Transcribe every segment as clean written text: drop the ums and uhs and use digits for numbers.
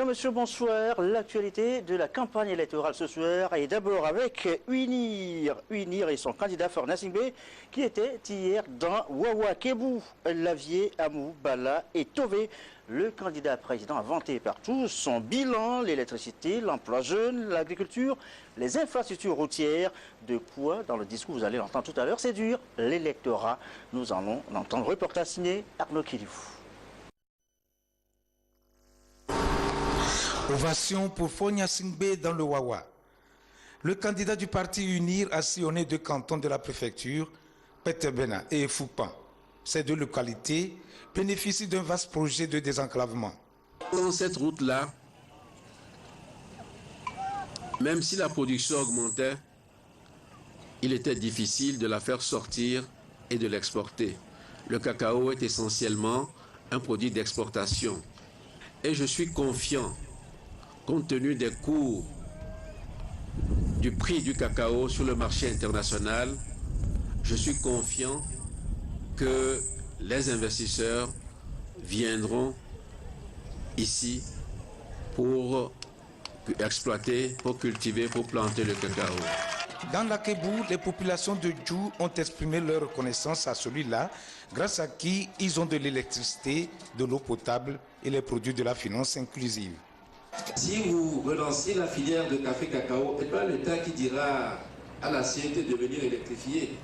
Mesdames, Messieurs, bonsoir. L'actualité de la campagne électorale ce soir est d'abord avec UNIR. UNIR et son candidat Fornia Singbe qui était hier dans Wawa Kebou, Lavier, Amou, Bala et Tové. Le candidat président a vanté partout son bilan, l'électricité, l'emploi jeune, l'agriculture, les infrastructures routières. De quoi, dans le discours, vous allez l'entendre tout à l'heure, séduire l'électorat. Nous allons l'entendre. Reportage signé Arnaud Kilifou. Ovation pour Fornia Singbe dans le Wawa. Le candidat du parti UNIR a sillonné deux cantons de la préfecture, Petebena et Foupan. Ces deux localités bénéficient d'un vaste projet de désenclavement. Dans cette route-là, même si la production augmentait, il était difficile de la faire sortir et de l'exporter. Le cacao est essentiellement un produit d'exportation. Et je suis confiant, compte tenu des cours du prix du cacao sur le marché international, je suis confiant que les investisseurs viendront ici pour exploiter, pour cultiver, pour planter le cacao. Dans la Kébou, les populations de Djou ont exprimé leur reconnaissance à celui-là, grâce à qui ils ont de l'électricité, de l'eau potable et les produits de la finance inclusive. Si vous relancez la filière de café-cacao, ce n'est pas l'État qui dira à la CNT de venir électrifier.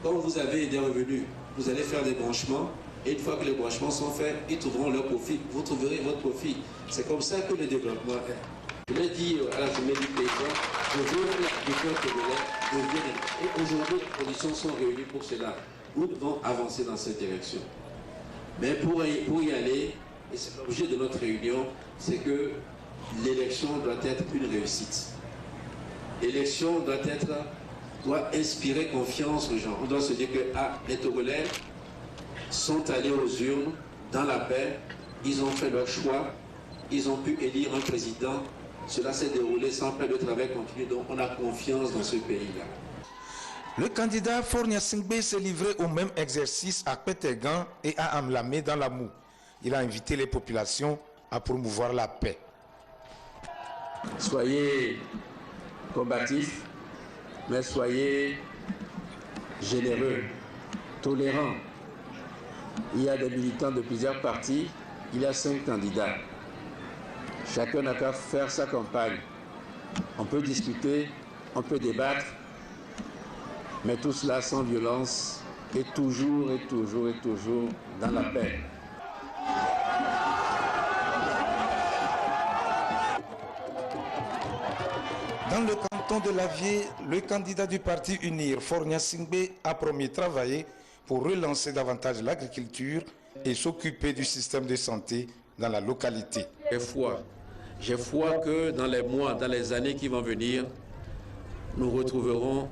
Quand vous avez des revenus, vous allez faire des branchements, et une fois que les branchements sont faits, ils trouveront leur profit, vous trouverez votre profit. C'est comme ça que le développement est. Je l'ai dit à la journée du paysan, je veux que l'agriculteur devienne. Et aujourd'hui, les conditions sont réunies pour cela. Nous devons avancer dans cette direction. Mais pour y aller, et c'est l'objet de notre réunion, c'est que l'élection doit être une réussite. L'élection doit inspirer confiance aux gens. On doit se dire que les Togolais sont allés aux urnes dans la paix, ils ont fait leur choix, ils ont pu élire un président. Cela s'est déroulé sans peine de travail continu, donc on a confiance dans ce pays-là. Le candidat Fornia Singbe s'est livré au même exercice à Petegan et à Amlamé dans la Moue. Il a invité les populations à promouvoir la paix. Soyez combatifs, mais soyez généreux, tolérants. Il y a des militants de plusieurs partis, il y a 5 candidats. Chacun n'a qu'à faire sa campagne. On peut discuter, on peut débattre, mais tout cela sans violence et toujours dans la paix. Dans le canton de Lavier, le candidat du parti UNIR, Fornia Singbe, a promis travailler pour relancer davantage l'agriculture et s'occuper du système de santé dans la localité. J'ai foi que dans les mois, dans les années qui vont venir, nous retrouverons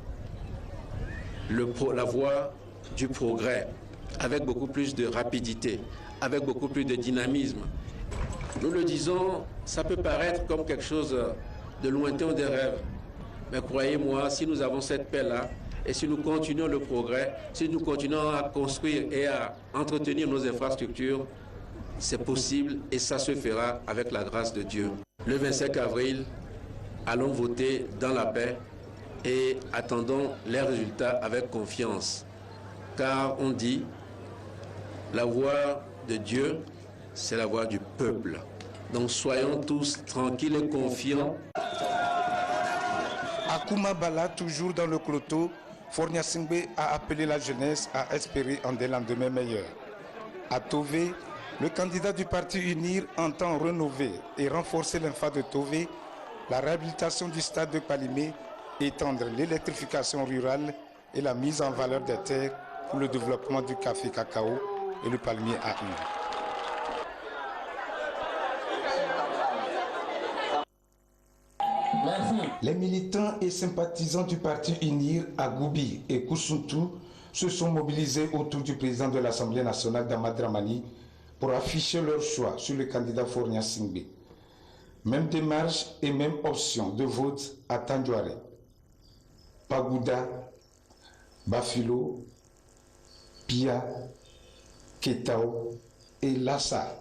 la voie du progrès avec beaucoup plus de rapidité, avec beaucoup plus de dynamisme. Nous le disons, ça peut paraître comme quelque chose de lointain des rêves. Mais croyez-moi, si nous avons cette paix-là, et si nous continuons le progrès, si nous continuons à construire et à entretenir nos infrastructures, c'est possible et ça se fera avec la grâce de Dieu. Le 25 avril, allons voter dans la paix et attendons les résultats avec confiance. Car on dit, la voix de Dieu, c'est la voix du peuple. Donc soyons tous tranquilles et confiants. À Koumabala, toujours dans le cloto, Fornia Singbe a appelé la jeunesse à espérer en des lendemains meilleurs. À Tové, le candidat du parti UNIR entend rénover et renforcer l'infra de Tové, la réhabilitation du stade de Palimé, étendre l'électrification rurale et la mise en valeur des terres pour le développement du café-cacao et le palmier à huile. Les militants et sympathisants du parti UNIR à Goubi et Koussuntou se sont mobilisés autour du président de l'Assemblée nationale Damat Dramani pour afficher leur choix sur le candidat Fornia Singbe. Même démarche et même option de vote à Tandjouaré, Pagouda, Bafilo, Pia, Ketao et Lassa.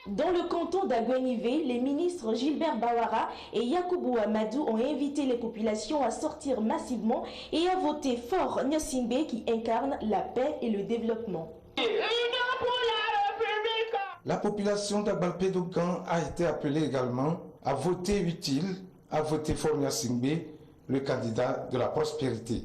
Dans le canton d'Agwenivé, les ministres Gilbert Bawara et Yakubu Amadou ont invité les populations à sortir massivement et à voter fort Gnassingbé qui incarne la paix et le développement. La population d'Agbalpé-Dogan a été appelée également à voter utile, à voter fort Gnassingbé, le candidat de la prospérité.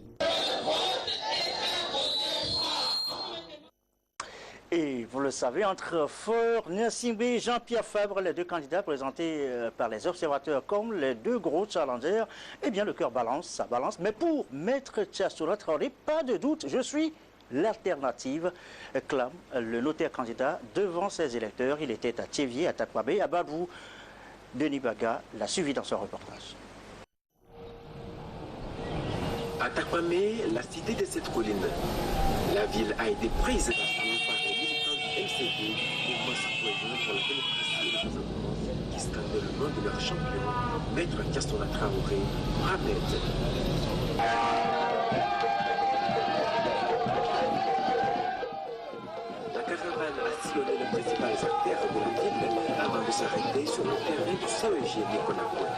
Et vous le savez, entre Faure Gnassingbé et Jean-Pierre Fabre, les deux candidats présentés par les observateurs comme les deux gros challengers, eh bien le cœur balance, ça balance. Mais pour Maître Tchastoula Traoré, pas de doute, je suis l'alternative, clame le notaire candidat devant ses électeurs. Il était à Tchévier, à Takwabé, à Babou. Denis Baga l'a suivi dans son reportage. À Takwamé, la cité de cette colline, la ville a été prise d'assaut par les militants du MCD, mouvement citoyen pour la démocratie et le gouvernement, qui scandaient le nom de leur champion, Maître Tchastoula Traoré, Mohamed. La caravane a sillonné les principales artères de la ville avant de s'arrêter sur le terrain du CEG de Konakwa.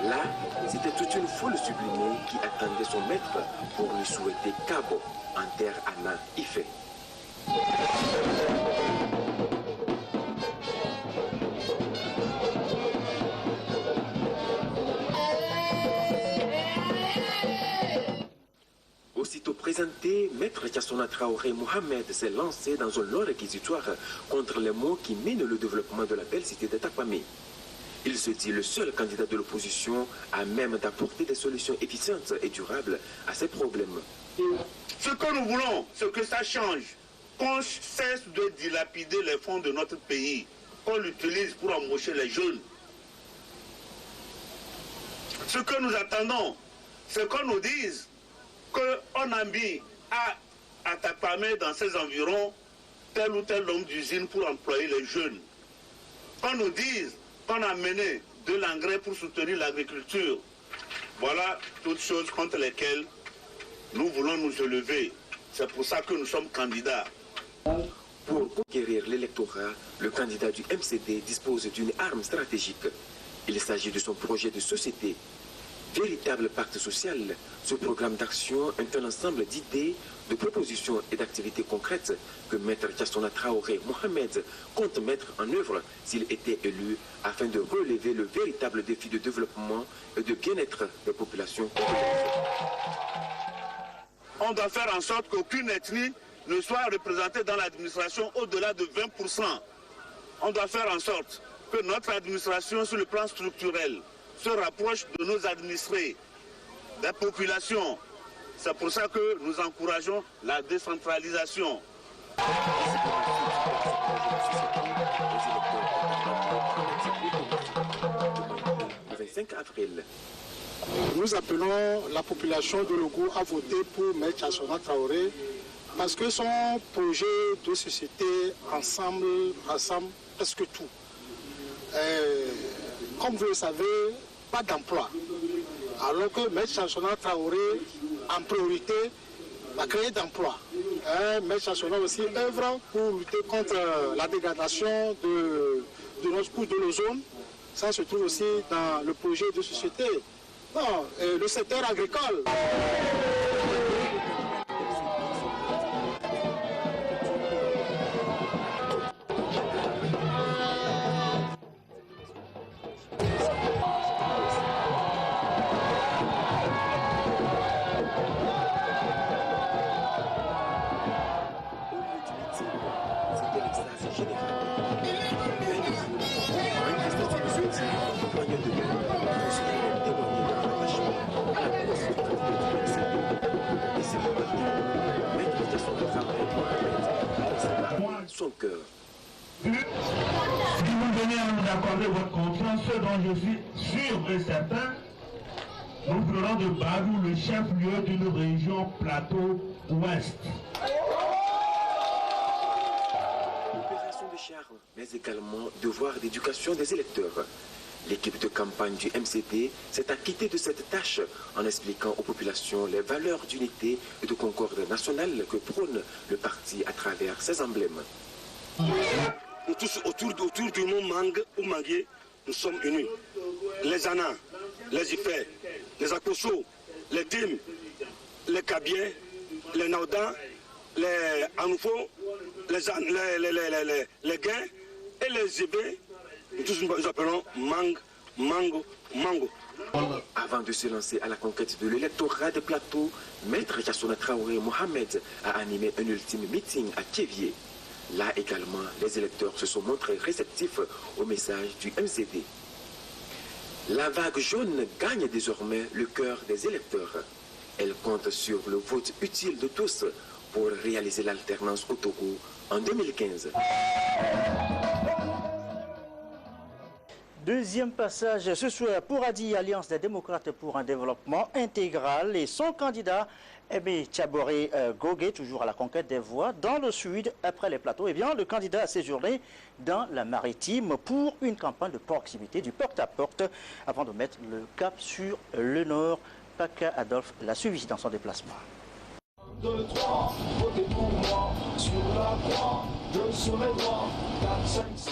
Là, c'était toute une foule sublimée qui attendait son maître pour lui souhaiter Kabo en terre Anna Ife. Aussitôt présenté, Maître Tchastoula Traoré Mohamed s'est lancé dans un long réquisitoire contre les mots qui minent le développement de la belle cité de Takwamé. Il se dit le seul candidat de l'opposition à même d'apporter des solutions efficientes et durables à ces problèmes. Ce que nous voulons, c'est que ça change, qu'on cesse de dilapider les fonds de notre pays, qu'on l'utilise pour embaucher les jeunes. Ce que nous attendons, c'est qu'on nous dise qu'on a mis à Takwamé dans ses environs tel ou tel homme d'usine pour employer les jeunes. Qu'on nous dise qu'on a mené de l'engrais pour soutenir l'agriculture. Voilà toutes choses contre lesquelles nous voulons nous élever. C'est pour ça que nous sommes candidats. Pour conquérir l'électorat, le candidat du MCD dispose d'une arme stratégique. Il s'agit de son projet de société. Véritable pacte social, ce programme d'action est un ensemble d'idées, de propositions et d'activités concrètes que Maître Tchastoula Traoré Mohamed compte mettre en œuvre s'il était élu afin de relever le véritable défi de développement et de bien-être des populations. On doit faire en sorte qu'aucune ethnie ne soit représentée dans l'administration au-delà de 20%. On doit faire en sorte que notre administration, sur le plan structurel, se rapproche de nos administrés, des populations. C'est pour ça que nous encourageons la décentralisation. Le 25 avril. Nous appelons la population de Logo à voter pour Maître Tchastoula Traoré parce que son projet de société ensemble rassemble presque tout. Comme vous le savez, pas d'emploi. Alors que Maître Tchastoula Traoré, en priorité, va créer d'emplois. Maître Tchastoula aussi œuvre pour lutter contre la dégradation de notre couche de l'ozone. Ça se trouve aussi dans le projet de société. Non, le secteur agricole. Son cœur. Si vous venez à nous accorder votre confiance, ce dont je suis sûr et certain, nous ferons de Babou le chef-lieu d'une région plateau-ouest. Opération de charme, mais également devoir d'éducation des électeurs. L'équipe de campagne du MCD s'est acquittée de cette tâche en expliquant aux populations les valeurs d'unité et de concorde nationale que prône le parti à travers ses emblèmes. Nous tous autour du mot Mangue ou Manguier, nous sommes unis. Les Ana, les Ifè, les Akoso, les Tim, les Kabiens, les Nauda, les Anoufo, les Gains et les Zébé, nous tous nous appelons Mango. Avant de se lancer à la conquête de l'électorat des plateaux, Maître Yassona Traoré Mohamed a animé un ultime meeting à Kévié. Là également, les électeurs se sont montrés réceptifs au message du MCD. La vague jaune gagne désormais le cœur des électeurs. Elle compte sur le vote utile de tous pour réaliser l'alternance au Togo en 2015. Deuxième passage ce soir pour Adi, Alliance des démocrates pour un développement intégral et son candidat, Tchaboré Gogué, toujours à la conquête des voix dans le sud après les plateaux. Eh bien, le candidat a séjourné dans la Maritime pour une campagne de proximité du porte-à-porte avant de mettre le cap sur le nord. Paca Adolphe l'a suivi dans son déplacement. 2, 3, votez pour moi, sur la croix, je serai droit, 4, 5, 6...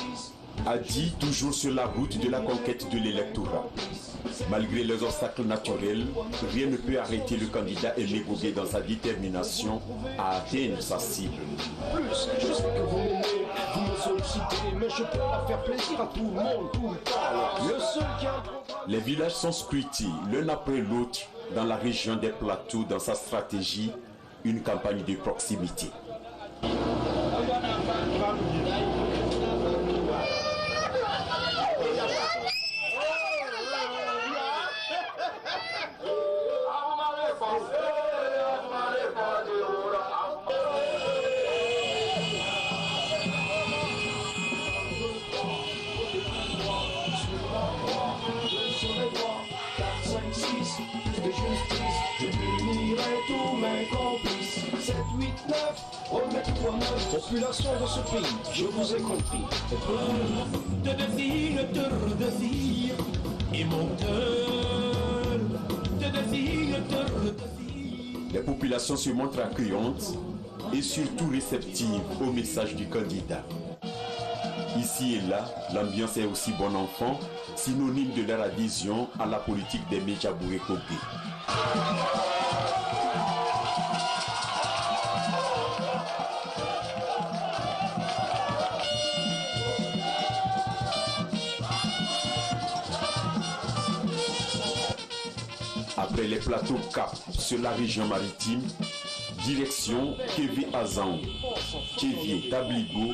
Adi, toujours sur la route de la conquête de l'électorat. Malgré les obstacles naturels, rien ne peut arrêter le candidat Aimé Gogué dans sa détermination à atteindre sa cible. Je sais que vous m'aimez, vous me sollicitez, mais je peux pas faire plaisir à tout le monde, tout le temps. Le seul qui a un programme... Les villages sont scrutés l'un après l'autre dans la région des plateaux dans sa stratégie, une campagne de proximité. Population de ce pays, je vous ai compris. Te désire, et mon cœur te désire. Les populations se montrent accueillantes et surtout réceptives au message du candidat. Ici et là, l'ambiance est aussi bon enfant, synonyme de leur adhésion à la politique des Tchaboré Gogué. Après les plateaux Cap sur la région maritime, direction Kévé Azan, Kévié, Tabligo,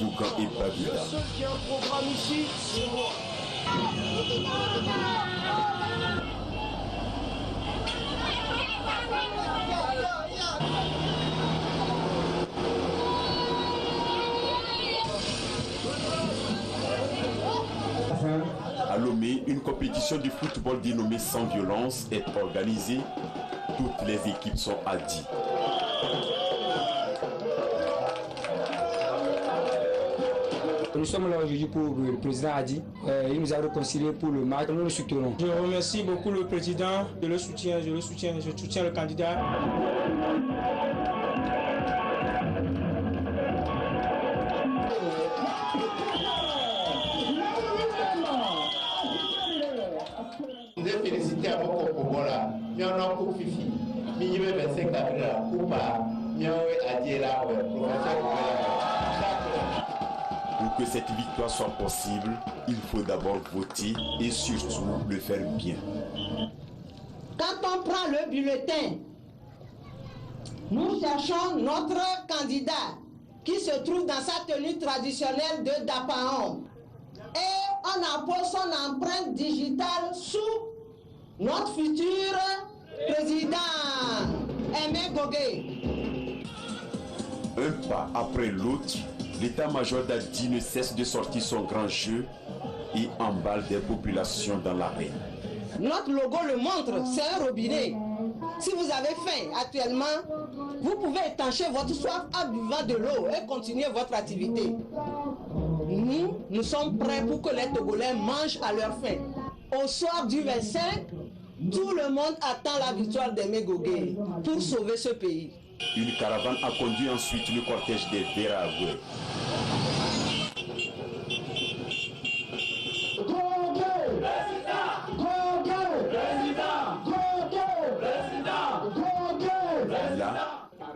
Bougan et Babida. Le seul qui a un programme ici, c'est moi. À Lomé, une compétition de football dénommée Sans Violence est organisée. Toutes les équipes sont Adi. Nous sommes là aujourd'hui pour le président Adi. Il nous a réconciliés pour le match. Nous le soutenons. Je remercie beaucoup le président. Je soutiens le candidat. Féliciter à mon Kokobola, mais on a un fifi. Mais 25 avril, Koupa, Pour que cette victoire soit possible, il faut d'abord voter et surtout le faire bien. Quand on prend le bulletin, nous cherchons notre candidat qui se trouve dans sa tenue traditionnelle de Dapaon. Et on appose son empreinte digitale sous notre futur président, Aimé Gogué. Un pas après l'autre, l'état-major d'Adi ne cesse de sortir son grand jeu et emballe des populations dans l'arène. Notre logo le montre, c'est un robinet. Si vous avez faim actuellement, vous pouvez étancher votre soif en buvant de l'eau et continuer votre activité. Nous sommes prêts pour que les Togolais mangent à leur faim. Au soir du 25, tout le monde attend la victoire d'Aimé Gogué pour sauver ce pays. Une caravane a conduit ensuite le cortège des Veragoué.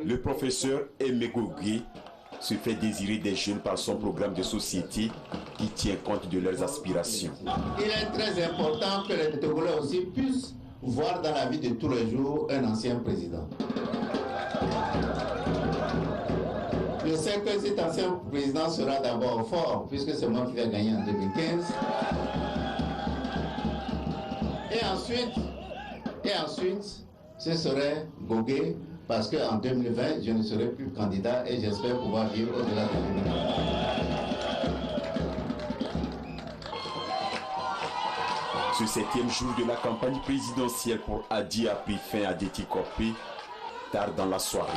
le professeur Aimé Gogé se fait désirer des jeunes par son programme de société qui tient compte de leurs aspirations. Il est très important que les Togolais aussi puissent voir dans la vie de tous les jours un ancien président. Je sais que cet ancien président sera d'abord fort, puisque c'est moi qui vais gagner en 2015. Et ensuite, ce serait Gogé, parce qu'en 2020, je ne serai plus candidat et j'espère pouvoir vivre au-delà de 2020. Ce 7e jour de la campagne présidentielle pour Adi a pris fin à Déti-Corpé tard dans la soirée.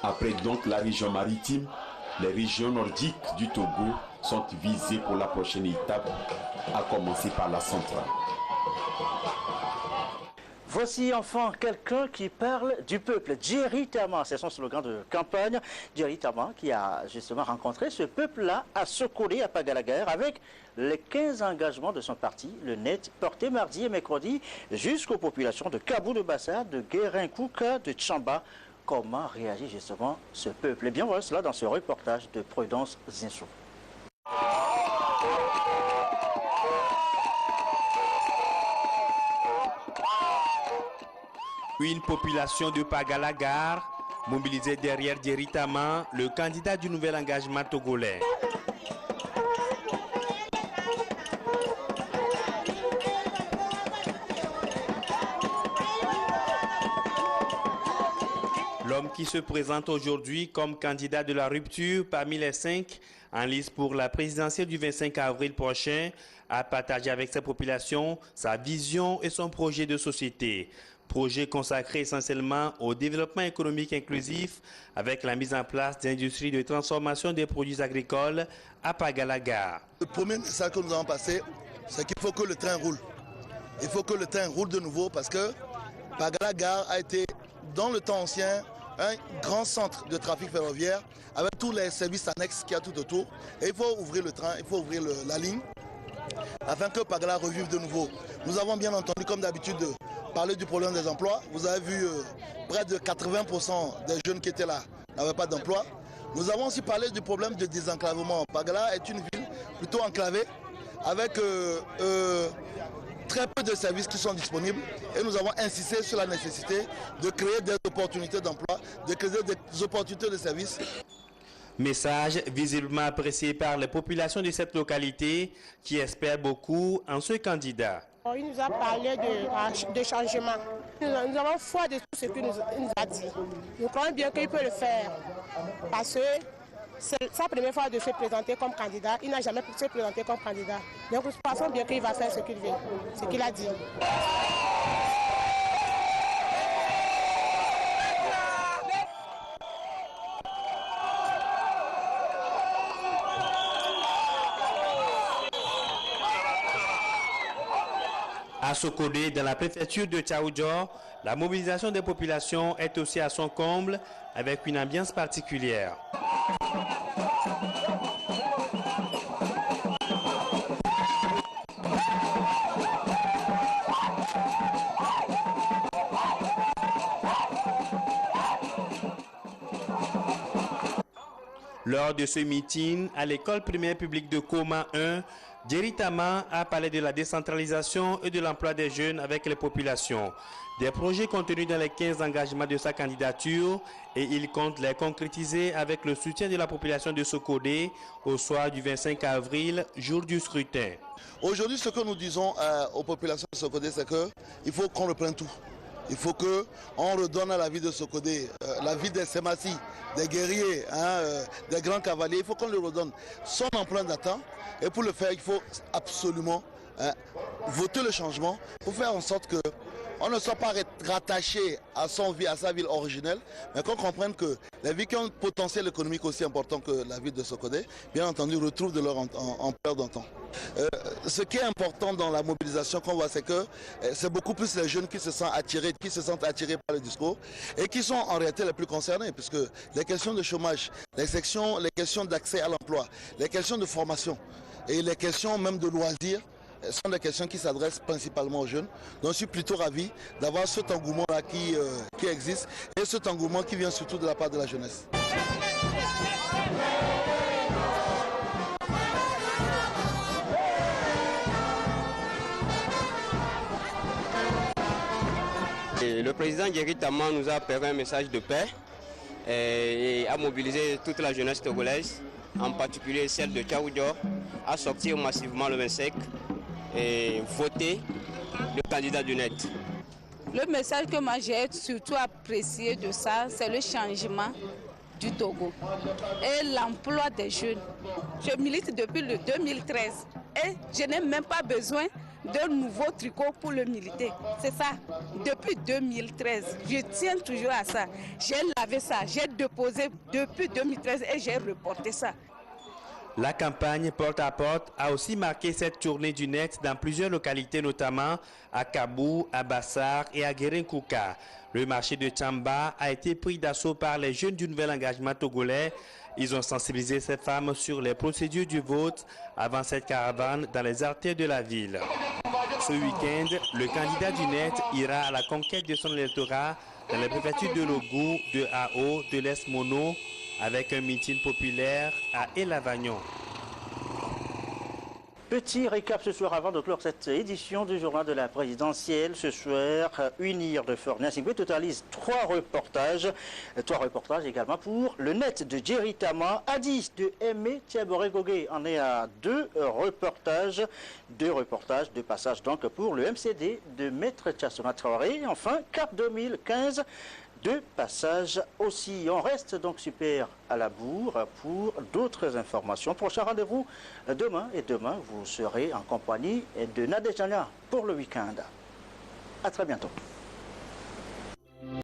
Après donc la région maritime, les régions nordiques du Togo sont visées pour la prochaine étape, à commencer par la centrale. Voici enfin quelqu'un qui parle du peuple. Jerry Tama, c'est son slogan de campagne. Jerry Tama qui a justement rencontré ce peuple-là à Sokolé, à Pagalaguer, avec les 15 engagements de son parti, le NET, porté mardi et mercredi jusqu'aux populations de Kabou de Bassa, de Guérin-Kouka, de Tchamba. Comment réagit justement ce peuple? Eh bien, voilà cela dans ce reportage de Prudence Zinsou. Une population de Pagalagar mobilisée derrière Jerry Tama, le candidat du nouvel engagement togolais. L'homme qui se présente aujourd'hui comme candidat de la rupture parmi les 5 en lice pour la présidentielle du 25 avril prochain a partagé avec sa population sa vision et son projet de société. Projet consacré essentiellement au développement économique inclusif avec la mise en place d'industries de transformation des produits agricoles à Pagalagar. Le premier message que nous avons passé, c'est qu'il faut que le train roule. Il faut que le train roule de nouveau parce que Pagalagar a été, dans le temps ancien, un grand centre de trafic ferroviaire avec tous les services annexes qu'il y a tout autour. Et il faut ouvrir le train, il faut ouvrir la ligne afin que Pagala revive de nouveau. Nous avons bien entendu, comme d'habitude, parler du problème des emplois. Vous avez vu près de 80% des jeunes qui étaient là n'avaient pas d'emploi. Nous avons aussi parlé du problème de désenclavement. Pagala est une ville plutôt enclavée avec très peu de services qui sont disponibles et nous avons insisté sur la nécessité de créer des opportunités d'emploi, de créer des opportunités de services. Message visiblement apprécié par les populations de cette localité qui espèrent beaucoup en ce candidat. Il nous a parlé de changement. Nous avons foi de tout ce qu'il nous a dit. Nous croyons bien qu'il peut le faire parce que c'est sa première fois de se présenter comme candidat. Il n'a jamais pu se présenter comme candidat. Donc nous pensons bien qu'il va faire ce qu'il veut, ce qu'il a dit. À Sokodé, dans la préfecture de Tchaoudjor, la mobilisation des populations est aussi à son comble avec une ambiance particulière. Lors de ce meeting à l'école primaire publique de Koma 1, Jerry Tama a parlé de la décentralisation et de l'emploi des jeunes avec les populations, des projets contenus dans les 15 engagements de sa candidature et il compte les concrétiser avec le soutien de la population de Sokodé au soir du 25 avril, jour du scrutin. Aujourd'hui, ce que nous disons aux populations de Sokodé, c'est qu'il faut qu'on reprenne tout. Il faut qu'on redonne à la vie de Sokodé, la vie des Semassi, des guerriers, des grands cavaliers. Il faut qu'on lui redonne son empreinte d'attente. Et pour le faire, il faut absolument voter le changement pour faire en sorte qu'on ne soit pas rattaché à sa ville originelle, mais qu'on comprenne que les villes qui ont un potentiel économique aussi important que la ville de Sokodé, bien entendu, retrouvent de leur ampleur d'antan. Ce qui est important dans la mobilisation qu'on voit, c'est que c'est beaucoup plus les jeunes qui se sentent attirés par le discours et qui sont en réalité les plus concernés, puisque les questions de chômage, les questions d'accès à l'emploi, les questions de formation et les questions même de loisirs sont des questions qui s'adressent principalement aux jeunes. Donc je suis plutôt ravi d'avoir cet engouement-là qui existe et cet engouement qui vient surtout de la part de la jeunesse. Et le président Guéry Tama nous a permis un message de paix et a mobilisé toute la jeunesse togolaise, en particulier celle de Tchaoudjor, à sortir massivement le 25 et voter le candidat du net. Le message que moi j'ai surtout apprécié de ça, c'est le changement du Togo et l'emploi des jeunes. Je milite depuis le 2013 et je n'ai même pas besoin d'un nouveau tricot pour le militer. C'est ça, depuis 2013. Je tiens toujours à ça. J'ai lavé ça, j'ai déposé depuis 2013 et j'ai reporté ça. La campagne porte-à-porte a aussi marqué cette tournée du net dans plusieurs localités, notamment à Kabou, à Bassar et à Guérin-Kouka. Le marché de Tchamba a été pris d'assaut par les jeunes du nouvel engagement togolais. Ils ont sensibilisé ces femmes sur les procédures du vote avant cette caravane dans les artères de la ville. Ce week-end, le candidat du net ira à la conquête de son électorat dans les préfectures de Logou, de Ao, de l'Est Mono, avec un meeting populaire à Elavagnon. Petit récap ce soir avant de clore cette édition du journal de la présidentielle. Ce soir, Unir de Fort-Gnassingbé totalise 3 reportages. 3 reportages également pour le net de Djeritama. Adi de Aimé Thiaboré-Gogué en est à 2 reportages. 2 reportages de passage donc pour le MCD de Maître Tchassona Traoré. Et enfin, Cap 2015. 2 passages aussi. On reste donc super à la bourre pour d'autres informations. Prochain rendez-vous demain. Et demain, vous serez en compagnie de Nadejania pour le week-end. À très bientôt.